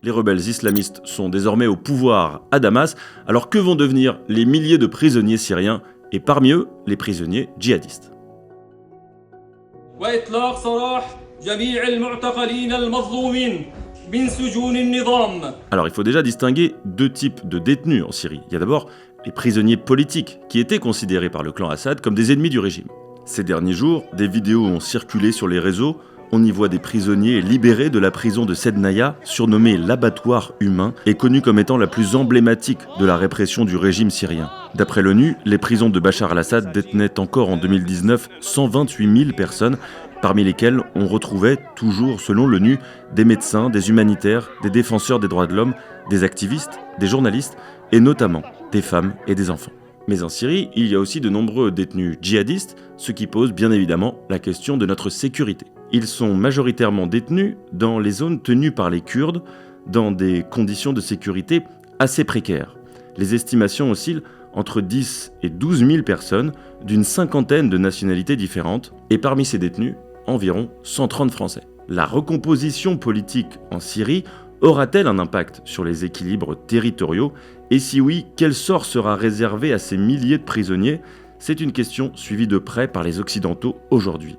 Les rebelles islamistes sont désormais au pouvoir à Damas, alors que vont devenir les milliers de prisonniers syriens, et parmi eux, les prisonniers djihadistes. Alors il faut déjà distinguer deux types de détenus en Syrie. Il y a d'abord les prisonniers politiques, qui étaient considérés par le clan Assad comme des ennemis du régime. Ces derniers jours, des vidéos ont circulé sur les réseaux. On y voit des prisonniers libérés de la prison de Sednaya, surnommée l'abattoir humain, et connue comme étant la plus emblématique de la répression du régime syrien. D'après l'ONU, les prisons de Bachar al-Assad détenaient encore en 2019 128 000 personnes, parmi lesquelles on retrouvait, toujours selon l'ONU, des médecins, des humanitaires, des défenseurs des droits de l'homme, des activistes, des journalistes, et notamment des femmes et des enfants. Mais en Syrie, il y a aussi de nombreux détenus djihadistes, ce qui pose bien évidemment la question de notre sécurité. Ils sont majoritairement détenus dans les zones tenues par les Kurdes, dans des conditions de sécurité assez précaires. Les estimations oscillent entre 10 et 12 000 personnes d'une cinquantaine de nationalités différentes, et parmi ces détenus, environ 130 Français. La recomposition politique en Syrie aura-t-elle un impact sur les équilibres territoriaux? Et si oui, quel sort sera réservé à ces milliers de prisonniers? C'est une question suivie de près par les Occidentaux aujourd'hui.